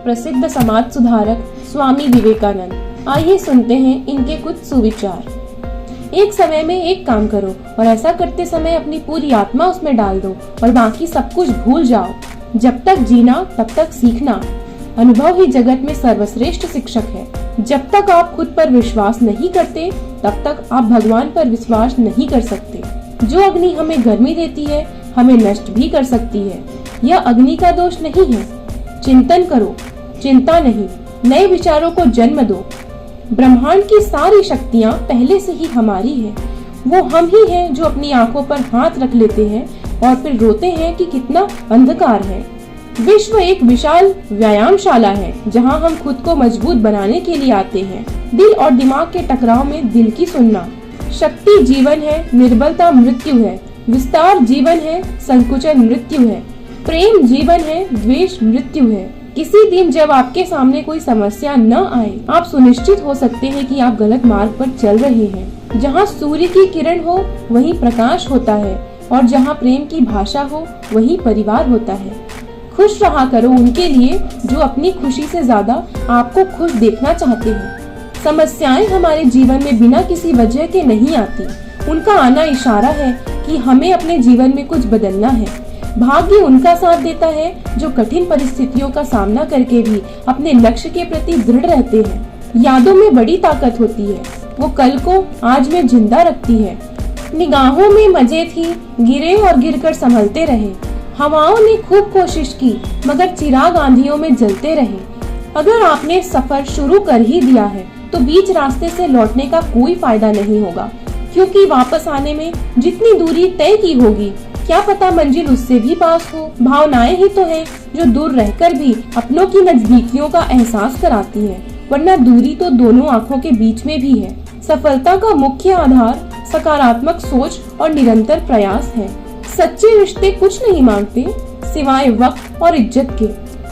प्रसिद्ध समाज सुधारक स्वामी विवेकानंद। आइए सुनते हैं इनके कुछ सुविचार। एक समय में एक काम करो और ऐसा करते समय अपनी पूरी आत्मा उसमें डाल दो और बाकी सब कुछ भूल जाओ। जब तक जीना तब तक सीखना। अनुभव ही जगत में सर्वश्रेष्ठ शिक्षक है। जब तक आप खुद पर विश्वास नहीं करते तब तक आप भगवान पर विश्वास नहीं कर सकते। जो अग्नि हमें गर्मी देती है हमें नष्ट भी कर सकती है। यह अग्नि का दोष नहीं है। चिंतन करो, चिंता नहीं। नए विचारों को जन्म दो। ब्रह्मांड की सारी शक्तियाँ पहले से ही हमारी है। वो हम ही हैं जो अपनी आंखों पर हाथ रख लेते हैं और फिर रोते हैं कि कितना अंधकार है। विश्व एक विशाल व्यायामशाला है जहाँ हम खुद को मजबूत बनाने के लिए आते हैं। दिल और दिमाग के टकराव में दिल की सुनना। शक्ति जीवन है, निर्बलता मृत्यु है। विस्तार जीवन है, संकुचन मृत्यु है। प्रेम जीवन है, द्वेष मृत्यु है। किसी दिन जब आपके सामने कोई समस्या न आए, आप सुनिश्चित हो सकते हैं कि आप गलत मार्ग पर चल रहे हैं। जहाँ सूर्य की किरण हो वहीं प्रकाश होता है और जहाँ प्रेम की भाषा हो वहीं परिवार होता है। खुश रहा करो उनके लिए जो अपनी खुशी से ज्यादा आपको खुश देखना चाहते हैं। समस्याएं हमारे जीवन में बिना किसी वजह के नहीं आती। उनका आना इशारा है कि हमें अपने जीवन में कुछ बदलना है। भाग्य उनका साथ देता है जो कठिन परिस्थितियों का सामना करके भी अपने लक्ष्य के प्रति दृढ़ रहते हैं। यादों में बड़ी ताकत होती है। वो कल को आज में जिंदा रखती है। निगाहों में मजे थी, गिरे और गिरकर संभलते रहे। हवाओं ने खूब कोशिश की मगर चिराग आंधियों में जलते रहे। अगर आपने सफर शुरू कर ही दिया है तो बीच रास्ते से लौटने का कोई फायदा नहीं होगा, क्योंकि वापस आने में जितनी दूरी तय की होगी क्या पता मंजिल उससे भी पास हो। भावनाएं ही तो हैं जो दूर रहकर भी अपनों की नजदीकियों का एहसास कराती है, वरना दूरी तो दोनों आंखों के बीच में भी है। सफलता का मुख्य आधार सकारात्मक सोच और निरंतर प्रयास है। सच्चे रिश्ते कुछ नहीं मांगते सिवाय वक्त और इज्जत के।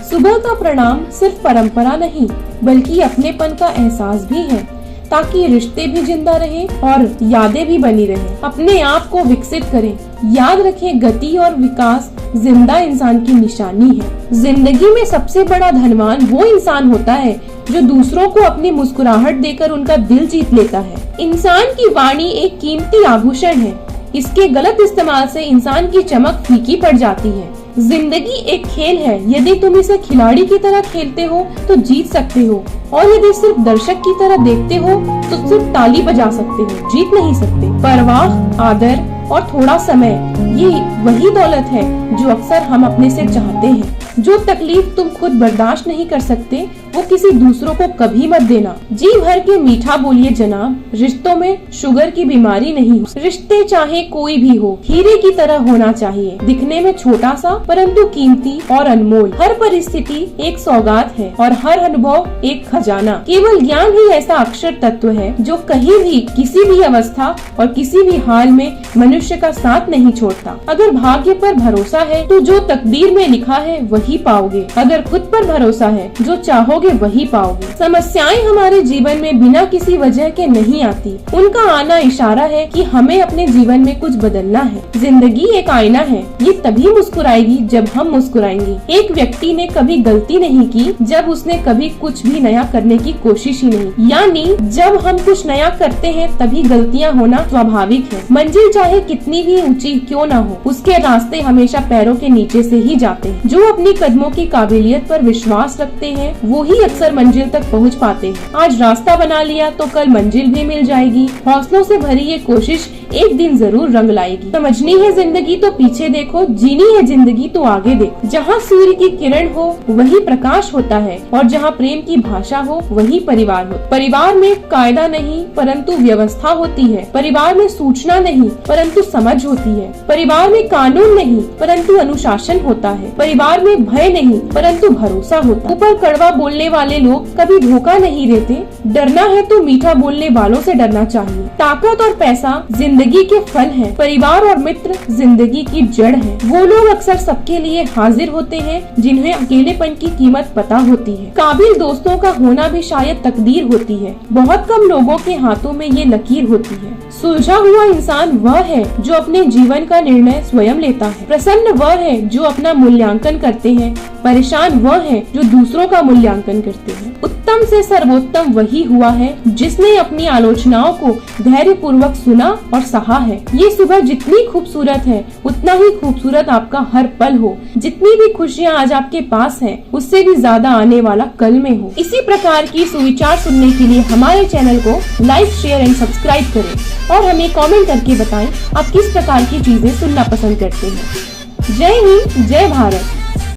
सुबह का प्रणाम सिर्फ परंपरा नहीं बल्कि अपनेपन का एहसास भी है, ताकि रिश्ते भी जिंदा रहे और यादें भी बनी रहे। अपने आप को विकसित करें। याद रखें, गति और विकास जिंदा इंसान की निशानी है। जिंदगी में सबसे बड़ा धनवान वो इंसान होता है जो दूसरों को अपनी मुस्कुराहट देकर उनका दिल जीत लेता है। इंसान की वाणी एक कीमती आभूषण है। इसके गलत इस्तेमाल से इंसान की चमक फीकी पड़ जाती है। जिंदगी एक खेल है। यदि तुम इसे खिलाड़ी की तरह खेलते हो तो जीत सकते हो, और यदि सिर्फ दर्शक की तरह देखते हो तो सिर्फ ताली बजा सकते हो, जीत नहीं सकते। परवाह, आदर और थोड़ा समय, ये वही दौलत है जो अक्सर हम अपने से चाहते हैं। जो तकलीफ तुम खुद बर्दाश्त नहीं कर सकते वो किसी दूसरों को कभी मत देना। जी भर के मीठा बोलिए जनाब, रिश्तों में शुगर की बीमारी नहीं। रिश्ते चाहे कोई भी हो हीरे की तरह होना चाहिए, दिखने में छोटा सा परंतु कीमती और अनमोल। हर परिस्थिति एक सौगात है और हर अनुभव एक खजाना। केवल ज्ञान ही ऐसा अक्षर तत्व है जो कहीं भी किसी भी अवस्था और किसी भी हाल में मनुष्य का साथ नहीं छोड़ता। अगर भाग्य पर भरोसा है तो जो तकदीर में लिखा है वही पाओगे। अगर खुद पर भरोसा है जो चाहोगे वही पाओगे। समस्याएं हमारे जीवन में बिना किसी वजह के नहीं आती। उनका आना इशारा है कि हमें अपने जीवन में कुछ बदलना है। जिंदगी एक आईना है, ये तभी मुस्कुराएगी जब हम मुस्कुराएंगे। एक व्यक्ति ने कभी गलती नहीं की जब उसने कभी कुछ भी नया करने की कोशिश ही नहीं। यानी जब हम कुछ नया करते हैं तभी गलतियाँ होना स्वाभाविक है। मंजिल चाहे कितनी भी ऊंची क्यों न हो, उसके रास्ते हमेशा पैरों के नीचे से ही जाते हैं। जो अपनी कदमों की काबिलियत पर विश्वास रखते हैं वो ही अक्सर मंजिल तक पहुंच पाते हैं। आज रास्ता बना लिया तो कल मंजिल भी मिल जाएगी। हौसलों से भरी ये कोशिश एक दिन जरूर रंग लाएगी। समझनी है जिंदगी तो पीछे देखो, जीनी है जिंदगी तो आगे देखो। जहाँ सूर्य की किरण हो वही प्रकाश होता है और जहाँ प्रेम की भाषा हो वही परिवार हो। परिवार में कायदा नहीं परंतु व्यवस्था होती है। परिवार में सूचना नहीं परंतु समझ होती है। परिवार में कानून नहीं परंतु अनुशासन होता है। परिवार में भय नहीं परंतु भरोसा होता है। ऊपर कड़वा बोलने वाले लोग कभी धोखा नहीं देते। डरना है तो मीठा बोलने वालों से डरना चाहिए। ताकत और पैसा जिंदगी के फल हैं। परिवार और मित्र जिंदगी की जड़ है। वो लोग अक्सर सबके लिए हाजिर होते हैं जिन्हें अकेलेपन की कीमत पता होती है। काबिल दोस्तों का होना भी शायद तकदीर होती है। बहुत कम लोगों के हाथों में ये लकीर होती है। सुलझा हुआ इंसान वह है जो अपने जीवन का निर्णय स्वयं लेता है। प्रसन्न वह है जो अपना मूल्यांकन करते पाते हैं, परेशान वह हैं जो दूसरों का मूल्यांकन करते हैं। उत्तम से सर्वोत्तम वही हुआ है जिसने अपनी आलोचनाओं को धैर्य पूर्वक सुना और सहा है। ये सुबह जितनी खूबसूरत है उतना ही खूबसूरत आपका हर पल हो। जितनी भी खुशियाँ आज आपके पास हैं, उससे भी ज्यादा आने वाला कल में हो। इसी प्रकार की सुविचार सुनने के लिए हमारे चैनल को लाइक, शेयर एंड सब्सक्राइब करें और हमें कमेंट करके बताएं आप किस प्रकार की चीजें सुनना पसंद करते हैं। जय हिंद, जय भारत।